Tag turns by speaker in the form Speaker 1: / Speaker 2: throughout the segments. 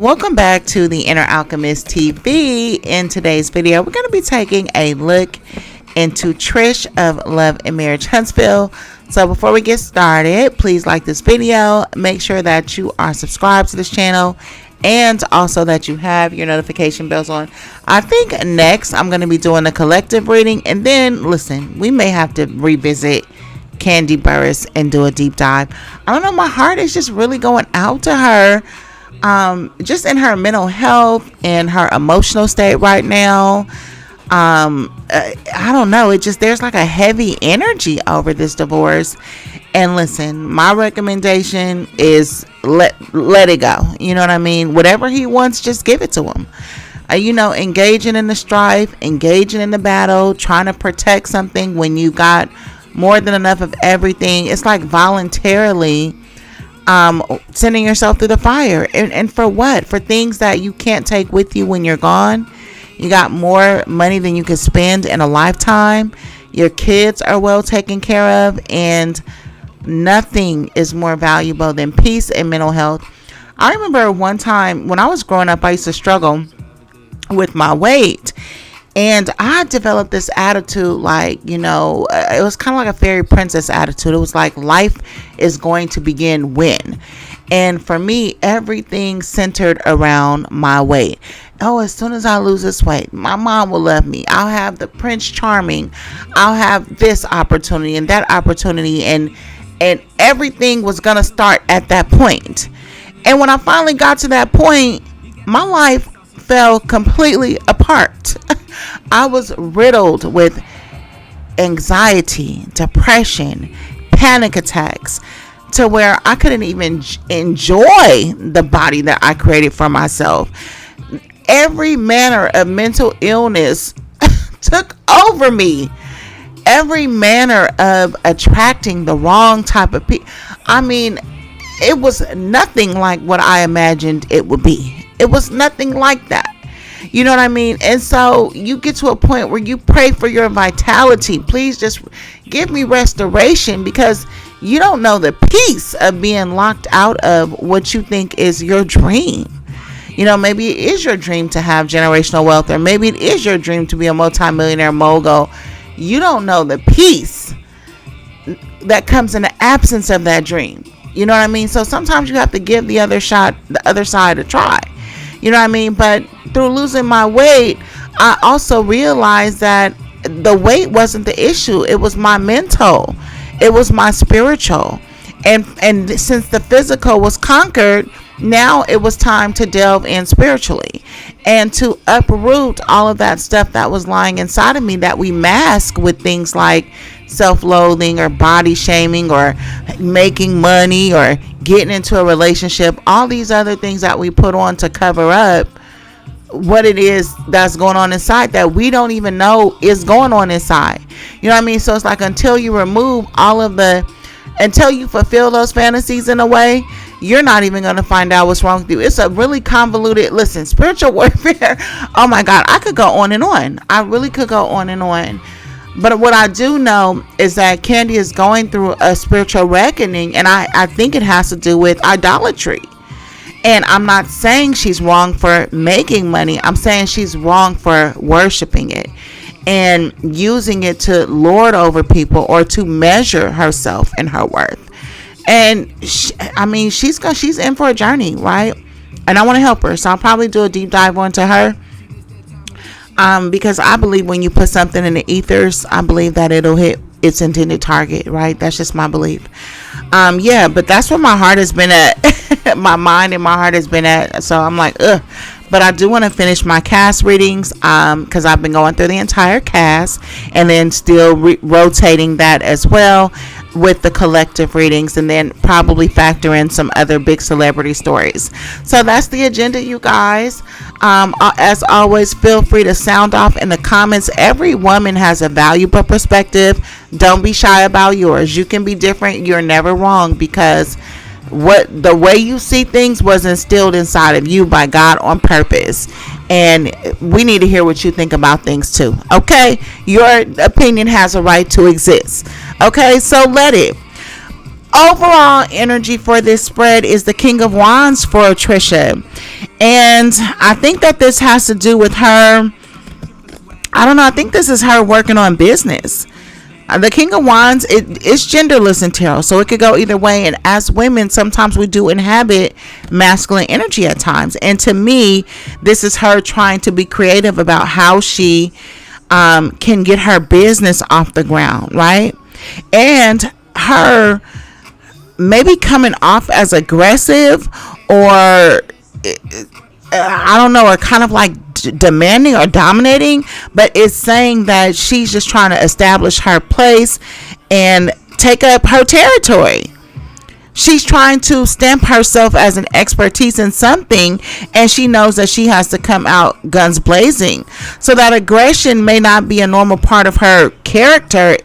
Speaker 1: Welcome back to the Inner Alchemist TV. In today's video, we're going to be taking a look into Trish of Love and Marriage Huntsville. So before we get started, please like this video. Make sure that you are subscribed to this channel and also that you have your notification bells on. I think next I'm going to be doing a collective reading, and then listen, we may have to revisit Candy Burris and do a deep dive. I don't know, my heart is just really going out to her. Just in her mental health and her emotional state right now. I don't know, there's like a heavy energy over this divorce. And listen, my recommendation is let it go. You know what I mean? Whatever he wants, just give it to him. Engaging in the strife, engaging in the battle, trying to protect something when you got more than enough of everything. It's like voluntarily sending yourself through the fire, and for what? For things that you can't take with you when you're gone. You got more money than you can spend in a lifetime. Your kids are well taken care of, and nothing is more valuable than peace and mental health. I remember one time when I was growing up, I used to struggle with my weight. And I developed this attitude, it was kind of like a fairy princess attitude. It was like life is going to begin when. And for me, everything centered around my weight. Oh, as soon as I lose this weight, my mom will love me. I'll have the Prince Charming. I'll have this opportunity and that opportunity. And everything was going to start at that point. And when I finally got to that point, my life fell completely apart. I was riddled with anxiety, depression, panic attacks, to where I couldn't even enjoy the body that I created for myself. Every manner of mental illness took over me. Every manner of attracting the wrong type of people. I mean, it was nothing like what I imagined it would be. It was nothing like that. You know what I mean? And so you get to a point where you pray for your vitality. Please just give me restoration, because you don't know the peace of being locked out of what you think is your dream. Maybe it is your dream to have generational wealth, or maybe it is your dream to be a multimillionaire mogul. You don't know the peace that comes in the absence of that dream. You know what I mean? So sometimes you have to give the other side a try. You know what I mean? But through losing my weight, I also realized that the weight wasn't the issue. It was my mental. It was my spiritual. And since the physical was conquered, now it was time to delve in spiritually and to uproot all of that stuff that was lying inside of me that we mask with things like self-loathing or body shaming or making money or getting into a relationship. All these other things that we put on to cover up what it is that's going on inside that we don't even know is going on inside. You know what I mean? So it's like until you remove until you fulfill those fantasies in a way, you're not even going to find out what's wrong with you. It's a really convoluted, spiritual warfare. Oh my God, I could go on and on. I really could go on and on. But what I do know is that Candy is going through a spiritual reckoning, and I think it has to do with idolatry. And I'm not saying she's wrong for making money. I'm saying she's wrong for worshiping it and using it to lord over people or to measure herself and her worth. And she's in for a journey, right? And I want to help her, so I'll probably do a deep dive onto her. Because I believe when you put something in the ethers, I believe that it'll hit its intended target, right? That's just my belief. But that's where my heart has been at. My mind and my heart has been at. So I'm like, ugh. But I do want to finish my cast readings, because I've been going through the entire cast and then still rotating that as well with the collective readings, and then probably factor in some other big celebrity stories. So that's the agenda, you guys. As always, feel free to sound off in the comments. Every woman has a valuable perspective. Don't be shy about yours. You can be different. You're never wrong, because the way you see things was instilled inside of you by God on purpose. And we need to hear what you think about things too. Okay? Your opinion has a right to exist. Okay? So let it. overall energy for this spread is the King of Wands for Trisha. And I think that this has to do with her. I don't know. I think this is her working on business. The King of Wands, it's genderless in tarot, so it could go either way. And as women, sometimes we do inhabit masculine energy at times. And to me, this is her trying to be creative about how she can get her business off the ground, right? And her maybe coming off as aggressive, or I don't know, or kind of like demanding or dominating, but it's saying that she's just trying to establish her place and take up her territory. She's trying to stamp herself as an expertise in something, and she knows that she has to come out guns blazing. So that aggression may not be a normal part of her character,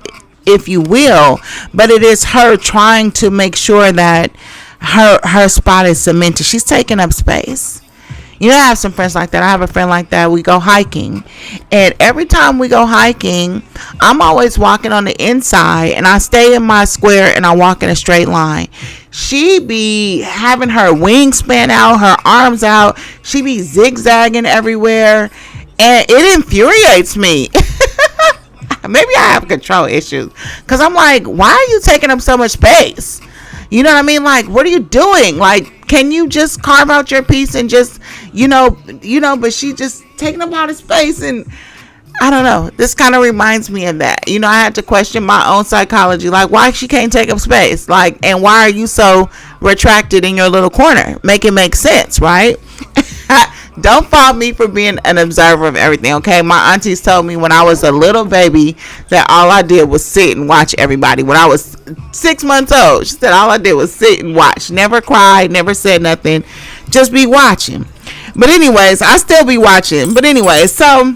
Speaker 1: if you will, but it is her trying to make sure that her spot is cemented. She's taking up space. You know, I have some friends like that. I have a friend like that. We go hiking, and every time we go hiking, I'm always walking on the inside, and I stay in my square and I walk in a straight line. She be having her wingspan out, her arms out. She be zigzagging everywhere, and it infuriates me. Maybe I have control issues, because I'm like, why are you taking up so much space? You know what I mean? Like, what are you doing? Like, can you just carve out your piece and just, but she just taking up a lot of space. And I don't know. This kind of reminds me of that. You know, I had to question my own psychology. Like, why she can't take up space? Like, and why are you so retracted in your little corner? Make it make sense, right? Don't fault me for being an observer of everything, okay? My aunties told me when I was a little baby that all I did was sit and watch everybody. When I was 6 months old, she said all I did was sit and watch. Never cried, never said nothing. Just be watching. But anyways, I still be watching. But anyways, so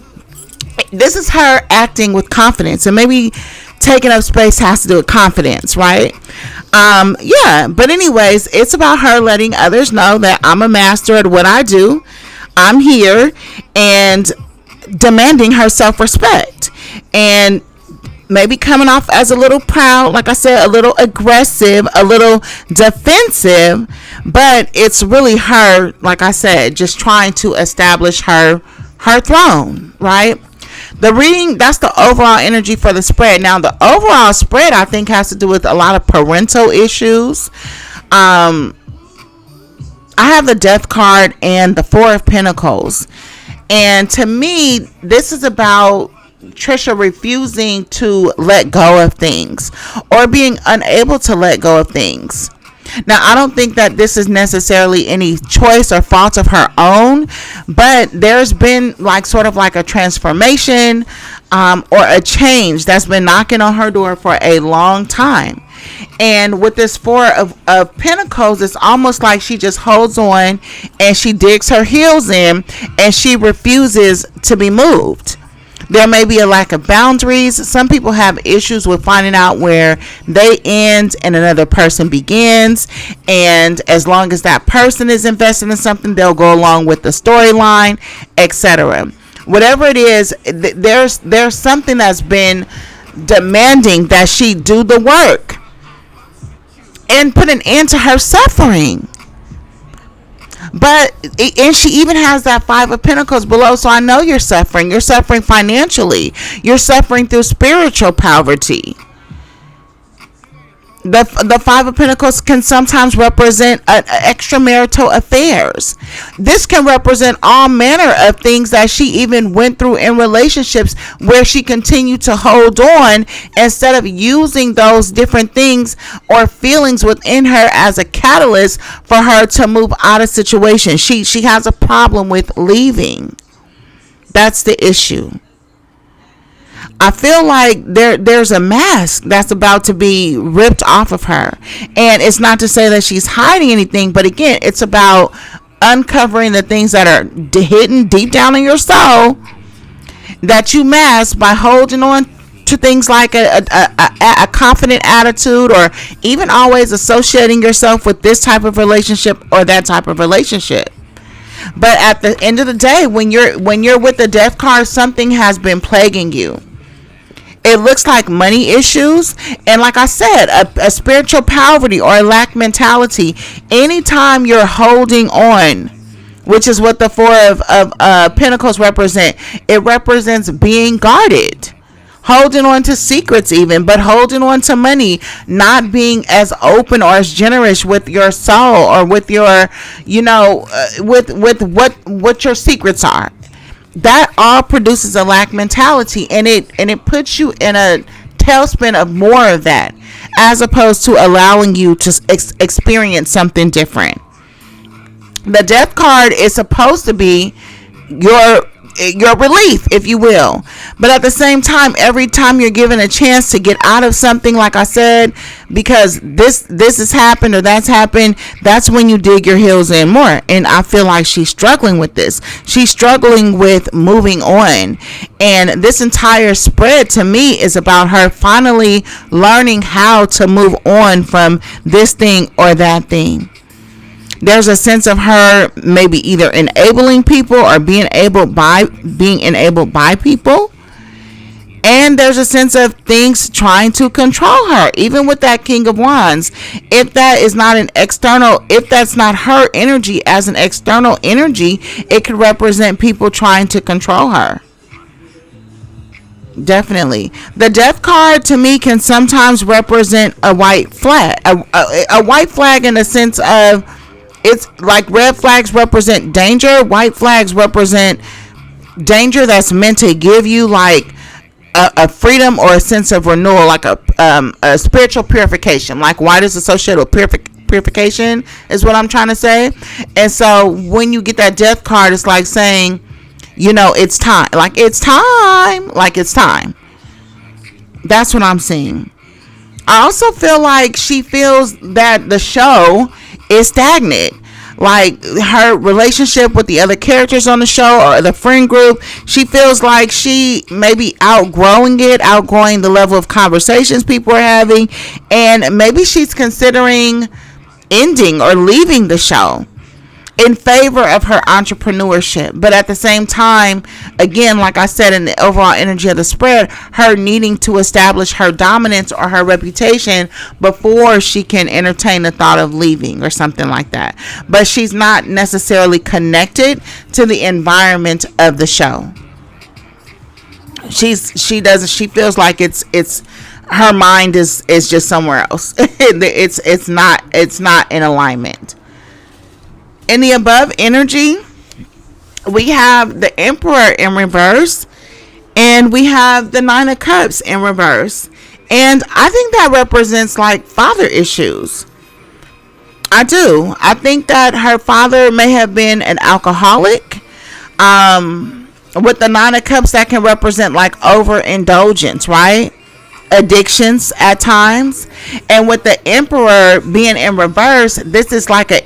Speaker 1: this is her acting with confidence. And maybe taking up space has to do with confidence, right? Yeah. But anyways, it's about her letting others know that I'm a master at what I do. I'm here, and demanding her self-respect, and maybe coming off as a little proud, like I said, a little aggressive, a little defensive, but it's really her, like I said, just trying to establish her throne, right? The reading, that's the overall energy for the spread. Now, the overall spread, I think, has to do with a lot of parental issues. I have the Death card and the Four of Pentacles. And to me, this is about Trisha refusing to let go of things, or being unable to let go of things. Now, I don't think that this is necessarily any choice or fault of her own, but there's been like sort of like a transformation or a change that's been knocking on her door for a long time. And with this Four of Pentacles, it's almost like she just holds on and she digs her heels in, and she refuses to be moved. There may be a lack of boundaries. Some people have issues with finding out where they end and another person begins. And as long as that person is invested in something, they'll go along with the storyline, etc. Whatever it is, there's something that's been demanding that she do the work and put an end to her suffering. But, and she even has that Five of Pentacles below. So I know you're suffering. You're suffering financially. You're suffering through spiritual poverty. The Five of Pentacles can sometimes represent extramarital affairs. This can represent all manner of things that she even went through in relationships where she continued to hold on instead of using those different things or feelings within her as a catalyst for her to move out of situations. She has a problem with leaving. That's the issue. I feel like there's a mask that's about to be ripped off of her. And it's not to say that she's hiding anything, but again, it's about uncovering the things that are hidden deep down in your soul that you mask by holding on to things like a confident attitude, or even always associating yourself with this type of relationship or that type of relationship. But at the end of the day, when you're with the Death card, something has been plaguing you. It looks like money issues. And like I said, a spiritual poverty or a lack mentality. Anytime you're holding on, which is what the Four of Pentacles represent, it represents being guarded. Holding on to secrets even, but holding on to money, not being as open or as generous with your soul or with your, with what your secrets are. That all produces a lack mentality, and it puts you in a tailspin of more of that, as opposed to allowing you to experience something different. The Death card is supposed to be your relief, if you will, but at the same time, every time you're given a chance to get out of something, like I said, because this has happened or that's happened, that's when you dig your heels in more. And I feel like she's struggling with this. She's struggling with moving on, and this entire spread to me is about her finally learning how to move on from this thing or that thing. There's a sense of her maybe either enabling people or being enabled by people. And there's a sense of things trying to control her, even with that King of Wands. If that's not her energy as an external energy, it could represent people trying to control her. Definitely. The Death card to me can sometimes represent a white flag. A white flag in the sense of, it's like red flags represent danger. White flags represent danger that's meant to give you like a freedom or a sense of renewal, like a spiritual purification. Like white is associated with purification is what I'm trying to say. And so when you get that Death card, it's like saying, it's time. Like it's time. Like it's time. That's what I'm seeing. I also feel like she feels that the show is stagnant. Like her relationship with the other characters on the show or the friend group, she feels like she may be outgrowing the level of conversations people are having, and maybe she's considering ending or leaving the show in favor of her entrepreneurship. But at the same time, again, like I said, in the overall energy of the spread, her needing to establish her dominance or her reputation before she can entertain the thought of leaving or something like that. But she's not necessarily connected to the environment of the show. She feels like it's her mind is just somewhere else. it's not in alignment. In the above energy, we have the Emperor in reverse, and we have the Nine of Cups in reverse. And I think that represents like father issues. I do. I think that her father may have been an alcoholic. With the Nine of Cups, that can represent like overindulgence, right? Addictions at times. And with the Emperor being in reverse, this is like a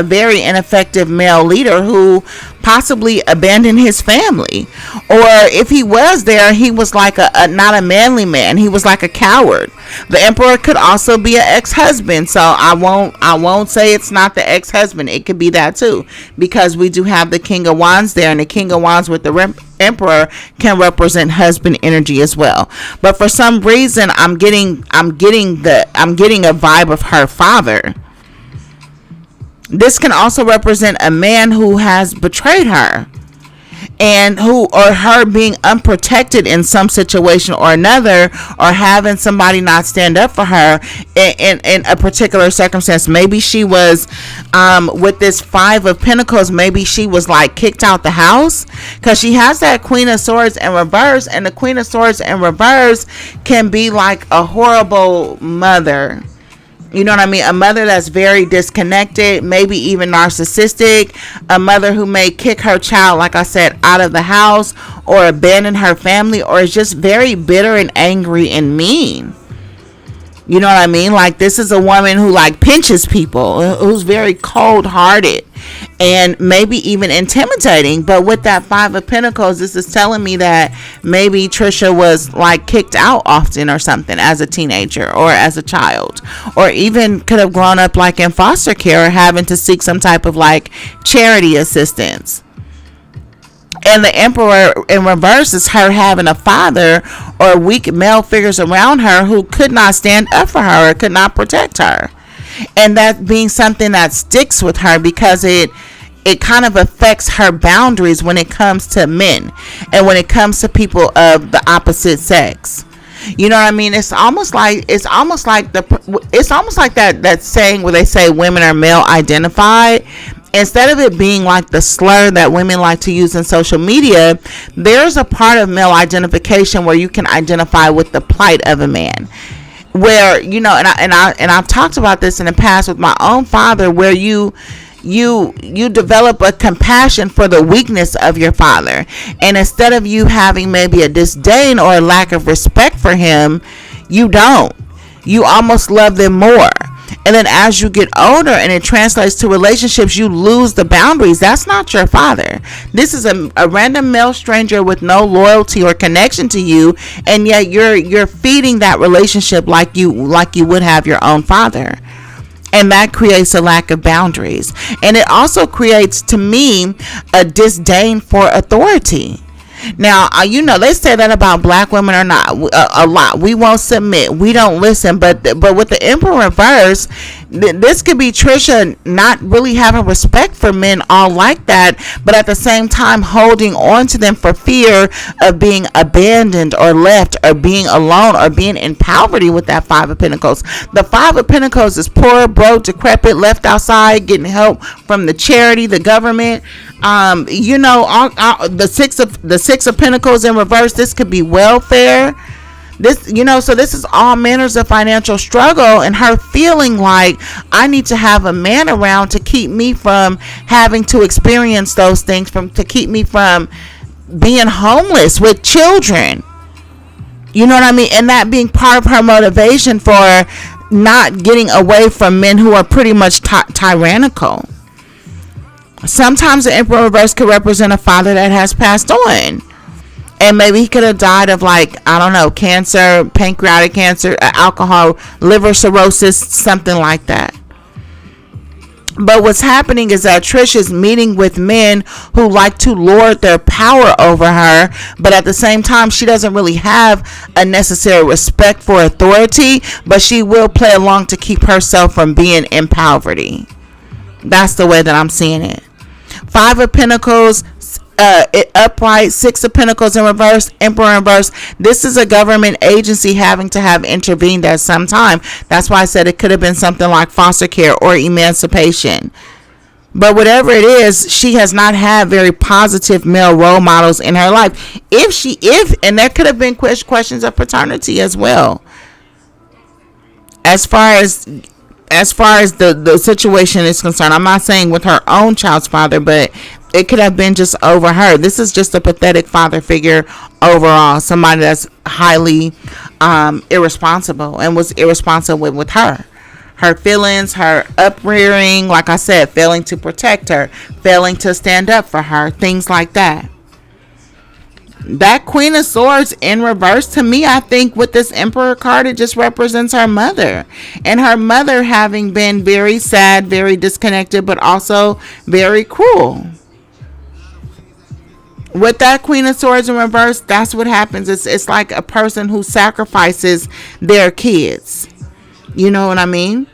Speaker 1: very ineffective male leader who possibly abandoned his family, or if he was there, he was like not a manly man. He was like a coward. The Emperor could also be an ex-husband, so I won't say it's not the ex-husband. It could be that too, because we do have the King of Wands there, and the King of Wands with the Emperor can represent husband energy as well. But for some reason, I'm getting a vibe of her father. This can also represent a man who has betrayed her, and her being unprotected in some situation or another, or having somebody not stand up for her in a particular circumstance. Maybe she was with this Five of Pentacles, maybe she was like kicked out the house, because she has that Queen of Swords in reverse, and the Queen of Swords in reverse can be like a horrible mother. You know what I mean? A mother that's very disconnected, maybe even narcissistic. A mother who may kick her child, like I said, out of the house, or abandon her family, or is just very bitter and angry and mean. You know what I mean? Like, this is a woman who like pinches people, who's very cold-hearted and maybe even intimidating. But with that Five of Pentacles, this is telling me that maybe Trisha was like kicked out often or something as a teenager or as a child, or even could have grown up like in foster care or having to seek some type of like charity assistance. And the emperor in reverse is her having a father or weak male figures around her who could not stand up for her or could not protect her. And that being something that sticks with her because it kind of affects her boundaries when it comes to men and when it comes to people of the opposite sex. You know what I mean? It's almost like that saying where they say women are male identified. Instead of it being like the slur that women like to use in social media, there's a part of male identification where you can identify with the plight of a man. Where, you know, and I've talked about this in the past with my own father, where you develop a compassion for the weakness of your father, and instead of you having maybe a disdain or a lack of respect for him, you almost love them more. And then as you get older and it translates to relationships, you lose the boundaries. That's not your father. This is a random male stranger with no loyalty or connection to you, and yet you're feeding that relationship like you would have your own father. And that creates a lack of boundaries. And it also creates, to me, a disdain for authority. Now, they say that about black women or not a lot. We won't submit. We don't listen. But with the emperor reverse, this could be Trisha not really having respect for men all like that, but at the same time holding on to them for fear of being abandoned or left or being alone or being in poverty with that Five of Pentacles. The Five of Pentacles is poor, broke, decrepit, left outside, getting help from the charity, the government. The Six of Pentacles in reverse, this could be welfare. So this is all manners of financial struggle, and her feeling like I need to have a man around to keep me from having to experience those things, to keep me from being homeless with children. You know what I mean? And that being part of her motivation for not getting away from men who are pretty much tyrannical. Sometimes the emperor reverse could represent a father that has passed on. And maybe he could have died of, cancer, pancreatic cancer, alcohol, liver cirrhosis, something like that. But what's happening is that Trish is meeting with men who like to lord their power over her, but at the same time, she doesn't really have a necessary respect for authority, but she will play along to keep herself from being in poverty. That's the way that I'm seeing it. Five of Pentacles, upright, Six of Pentacles in reverse, Emperor in reverse. This is a government agency having to have intervened at some time. That's why I said it could have been something like foster care or emancipation. But whatever it is, she has not had very positive male role models in her life. And there could have been questions of paternity as well. As far as the situation is concerned, I'm not saying with her own child's father, but it could have been just over her. This is just a pathetic father figure overall. Somebody that's highly irresponsible and was irresponsible with her. Her feelings, her uprearing, like I said, failing to protect her, failing to stand up for her, things like that. That Queen of Swords in reverse, to me, I think with this Emperor card, it just represents her mother. And her mother having been very sad, very disconnected, but also very cruel. With that Queen of Swords in reverse, that's what happens. It's like a person who sacrifices their kids. You know what I mean?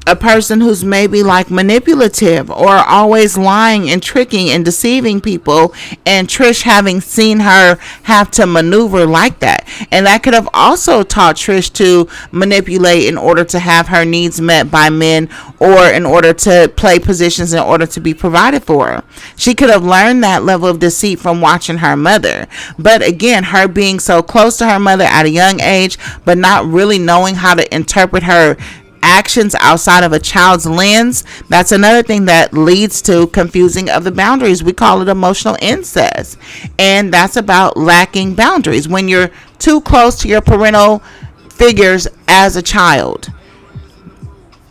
Speaker 1: A person who's maybe like manipulative or always lying and tricking and deceiving people, and Trish having seen her have to maneuver like that. And that could have also taught Trish to manipulate in order to have her needs met by men, or in order to play positions in order to be provided for her. She could have learned that level of deceit from watching her mother. But again, her being so close to her mother at a young age, but not really knowing how to interpret her actions outside of a child's lens, that's another thing that leads to confusing of the boundaries. We call it emotional incest, and that's about lacking boundaries when you're too close to your parental figures as a child.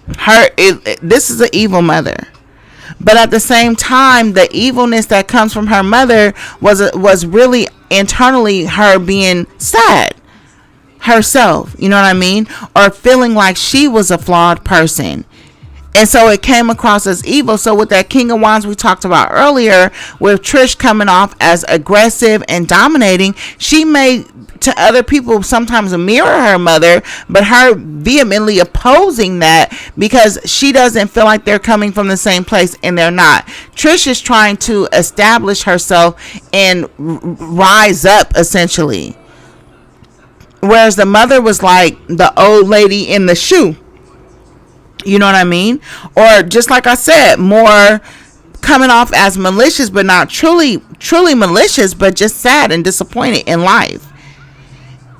Speaker 1: This is an evil mother, but at the same time, the evilness that comes from her mother was really internally her being sad herself, you know what I mean, or feeling like she was a flawed person. And so it came across as evil. So with that King of Wands we talked about earlier, with Trish coming off as aggressive and dominating, she may to other people sometimes mirror her mother, but her vehemently opposing that because she doesn't feel like they're coming from the same place, and they're not. Trish is trying to establish herself and rise up, essentially. Whereas the mother was like the old lady in the shoe. You know what I mean? Or just like I said, more coming off as malicious, but not truly malicious, but just sad and disappointed in life.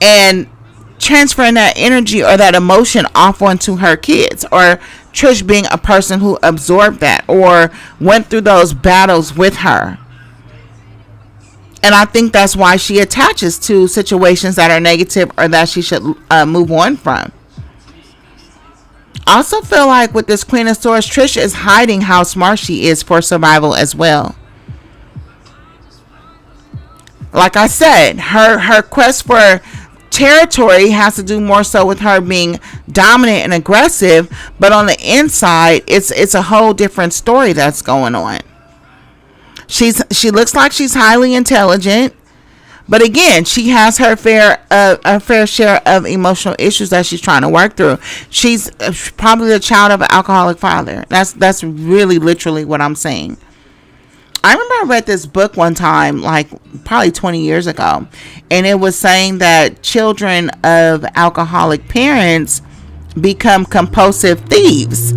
Speaker 1: And transferring that energy or that emotion off onto her kids, or Trish being a person who absorbed that or went through those battles with her. And I think that's why she attaches to situations that are negative or that she should move on from. I also feel like with this Queen of Swords, Trish is hiding how smart she is for survival as well. Like I said, her quest for territory has to do more so with her being dominant and aggressive, but on the inside, it's a whole different story that's going on. She looks like she's highly intelligent, but again, she has her fair share of emotional issues that she's trying to work through. She's probably the child of an alcoholic father. That's really literally what I'm saying. I remember I read this book one time, like probably 20 years ago, and it was saying that children of alcoholic parents become compulsive thieves.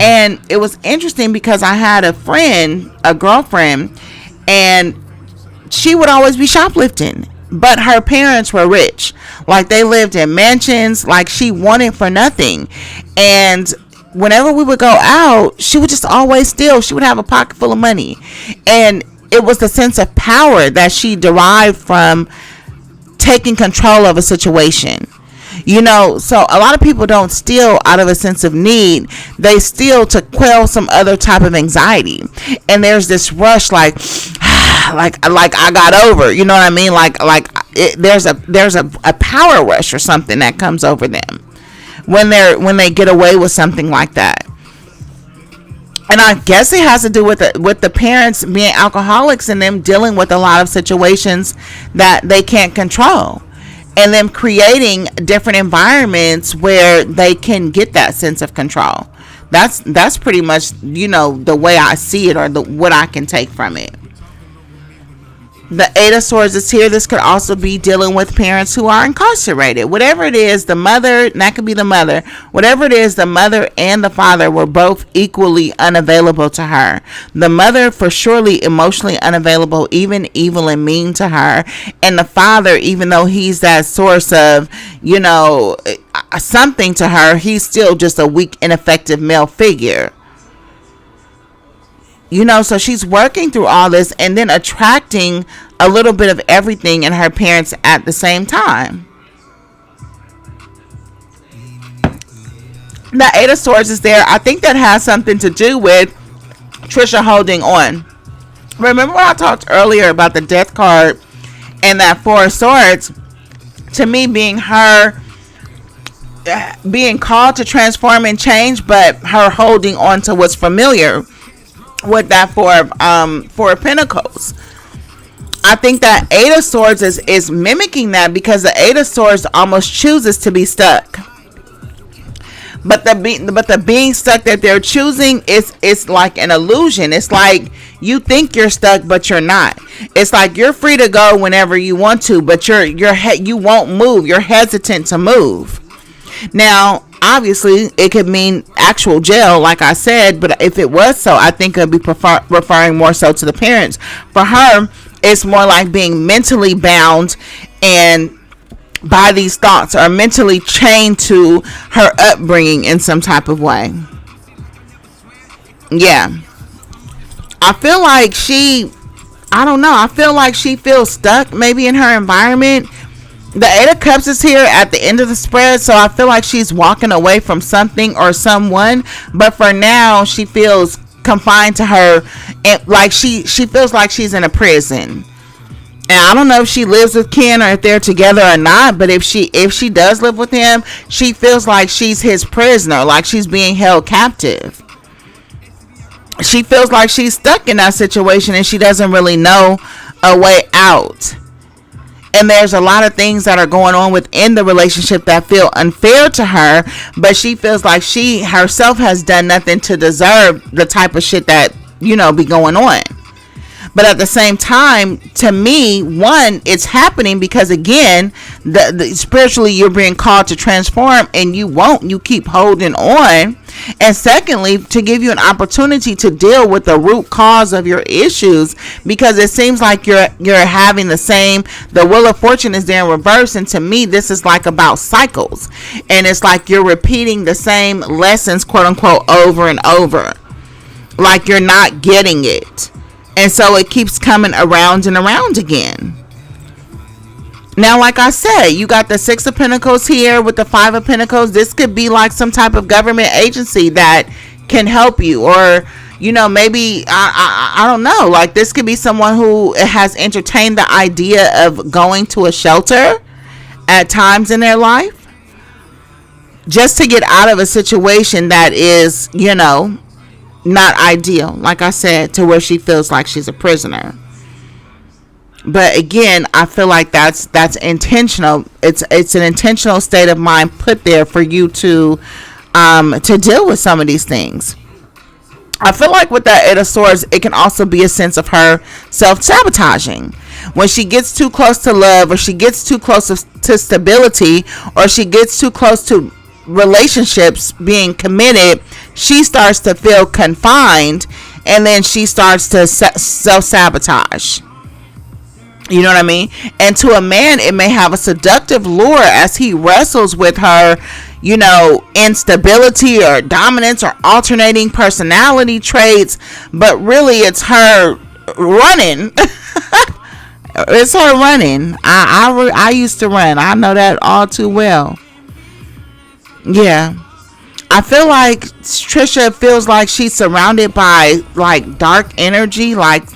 Speaker 1: And it was interesting because I had a girlfriend, and she would always be shoplifting, but her parents were rich. Like, they lived in mansions, like she wanted for nothing. And whenever we would go out, she would just always steal. She would have a pocket full of money. And it was the sense of power that she derived from taking control of a situation. You know, so a lot of people don't steal out of a sense of need. They steal to quell some other type of anxiety. And there's this rush, like I got over, you know what I mean? There's a power rush or something that comes over them when they get away with something like that. And I guess it has to do with the parents being alcoholics and them dealing with a lot of situations that they can't control, and them creating different environments where they can get that sense of control. That's pretty much, you know, the way I see it, or what I can take from it. The Eight of Swords is here. This could also be dealing with parents who are incarcerated. Whatever it is, the mother, and that could be the mother, whatever it is, the mother and the father were both equally unavailable to her. The mother for surely emotionally unavailable, even evil and mean to her. And the father, even though he's that source of, you know, something to her, he's still just a weak, ineffective male figure. You know, so she's working through all this and then attracting a little bit of everything in her parents at the same time. The Eight of Swords is there. I think that has something to do with Trisha holding on. Remember when I talked earlier about the Death card and that Four of Swords, to me being her being called to transform and change, but her holding on to what's familiar with that Four of Pentacles. I think that Eight of Swords is mimicking that, because the Eight of Swords almost chooses to be stuck. But the being stuck that they're choosing is like an illusion. It's like you think you're stuck, but you're not. It's like you're free to go whenever you want to, but you won't move. You're hesitant to move. Now, obviously, it could mean actual jail, like I said, but if it was so, I think it would be referring more so to the parents. For her, it's more like being mentally bound and by these thoughts, or mentally chained to her upbringing in some type of way. Yeah. I feel like I feel like she feels stuck maybe in her environment. The Eight of Cups is here at the end of the spread, so I feel like she's walking away from something or someone, but for now she feels confined to her, and like she feels like she's in a prison. And I don't know if she lives with Ken or if they're together or not, but if she does live with him, she feels like she's his prisoner, like she's being held captive. she feels like she's stuck in that situation and she doesn't really know a way out. And there's a lot of things that are going on within the relationship that feel unfair to her, but she feels like she herself has done nothing to deserve the type of shit that, be going on. But at the same time, to me, one, it's happening because, again, the spiritually you're being called to transform, and you keep holding on. And secondly, to give you an opportunity to deal with the root cause of your issues, because it seems like you're having the Wheel of Fortune is there in reverse. And to me, this is like about cycles, and it's like you're repeating the same lessons, quote unquote, over and over, like you're not getting it. And so it keeps coming around and around again. Now, like I said, you got the Six of Pentacles here with the Five of Pentacles. This could be like some type of government agency that can help you. Or, maybe, I don't know. Like, this could be someone who has entertained the idea of going to a shelter at times in their life, just to get out of a situation that is, not ideal, like I said, to where she feels like she's a prisoner. But again, I feel like that's intentional. It's an intentional state of mind put there for you to deal with some of these things. I feel like with that Eight of Swords, it can also be a sense of her self-sabotaging. When she gets too close to love, or she gets too close to stability, or she gets too close to relationships being committed, she starts to feel confined, and then she starts to self-sabotage. You know what I mean? And to a man, it may have a seductive lure as he wrestles with her, instability or dominance or alternating personality traits, but really it's her running. It's her running. I used to run. I know that all too well. Yeah, I feel like Trisha feels like she's surrounded by like dark energy, like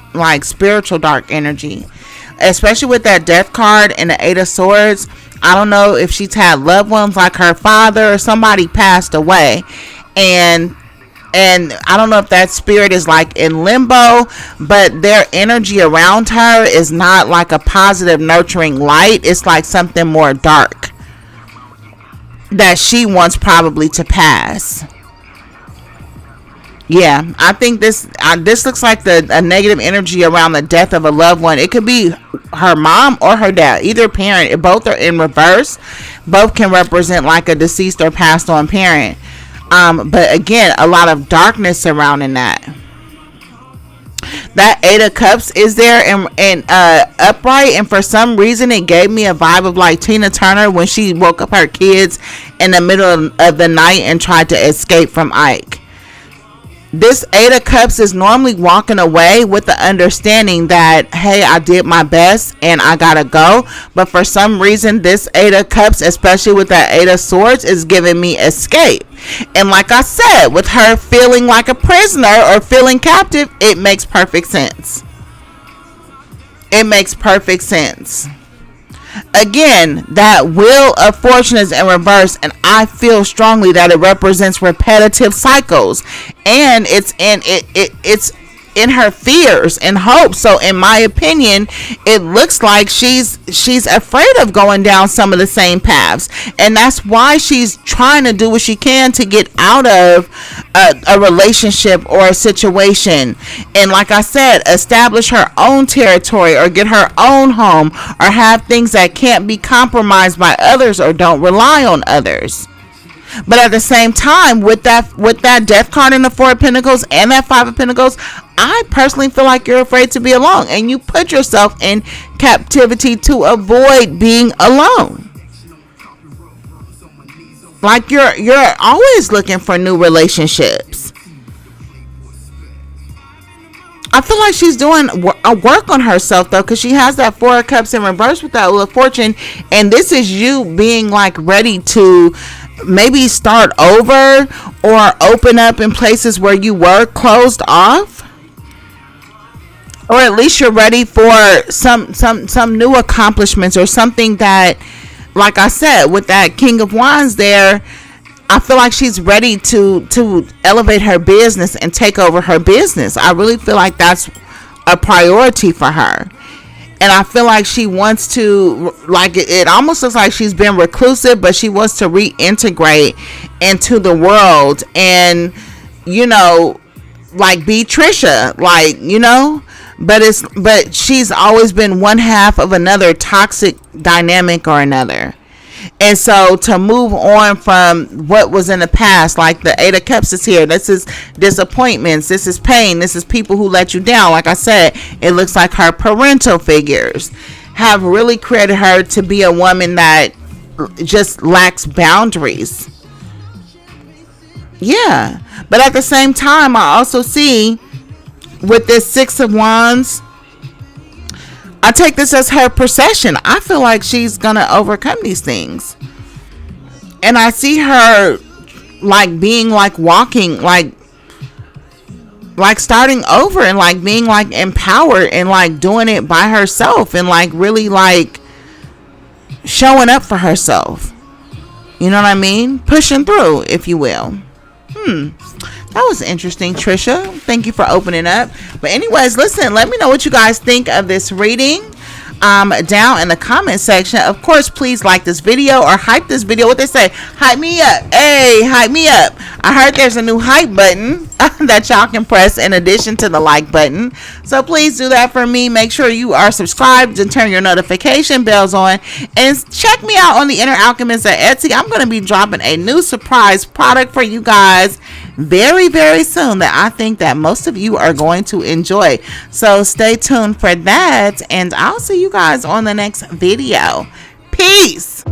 Speaker 1: spiritual dark energy, especially with that Death card and the Eight of Swords. I don't know if she's had loved ones like her father or somebody passed away, and I don't know if that spirit is like in limbo, but their energy around her is not like a positive, nurturing light. It's like something more dark that she wants probably to pass. Yeah, I think this looks like a negative energy around the death of a loved one. It could be her mom or her dad, either parent. If both are in reverse, both can represent like a deceased or passed on parent. But again, a lot of darkness surrounding that. That Eight of Cups is there and upright, and for some reason it gave me a vibe of like Tina Turner when she woke up her kids in the middle of the night and tried to escape from Ike. This Eight of Cups is normally walking away with the understanding that, hey, I did my best and I gotta go. But for some reason, this Eight of Cups, especially with that Eight of Swords, is giving me escape. And like I said, with her feeling like a prisoner or feeling captive, it makes perfect sense. It makes perfect sense. Again, that Wheel of Fortune is in reverse, and I feel strongly that it represents repetitive cycles, and it's in her fears and hopes. So in my opinion, it looks like she's afraid of going down some of the same paths, and that's why she's trying to do what she can to get out of a relationship or a situation, and like I said, establish her own territory or get her own home or have things that can't be compromised by others or don't rely on others. But at the same time, with that Death card in the Four of Pentacles and that Five of Pentacles, I personally feel like you're afraid to be alone, and you put yourself in captivity to avoid being alone. Like you're always looking for new relationships. I feel like she's doing a work on herself though, because she has that Four of Cups in reverse with that Wheel of Fortune, and this is you being like ready to maybe start over or open up in places where you were closed off, or at least you're ready for some new accomplishments or something that, like I said, with that King of Wands there, I feel like she's ready to elevate her business and take over her business. I really feel like that's a priority for her. And I feel like she wants to, like, it almost looks like she's been reclusive, but she wants to reintegrate into the world and, you know, like, be Trisha, like, you know, but she's always been one half of another toxic dynamic or another. And so to move on from what was in the past, like the Eight of Cups is here. This is disappointments. This is pain. This is people who let you down. Like I said, it looks like her parental figures have really created her to be a woman that just lacks boundaries. Yeah. But at the same time, I also see with this Six of Wands, I take this as her procession. I feel like she's gonna overcome these things, and I see her like being like walking, like starting over, and like being like empowered and like doing it by herself, and like really like showing up for herself. You know what I mean? Pushing through, if you will. That was interesting, Trisha. Thank you for opening up. But anyways, listen, let me know what you guys think of this reading down in the comment section. Of course, please like this video or hype this video. What they say, hype me up. Hey, hype me up. I heard there's a new hype button that y'all can press in addition to the like button. So please do that for me. Make sure you are subscribed and turn your notification bells on. And check me out on the Inner Alchemist at Etsy. I'm going to be dropping a new surprise product for you guys very, very soon that I think that most of you are going to enjoy. So stay tuned for that, and I'll see you guys on the next video. Peace.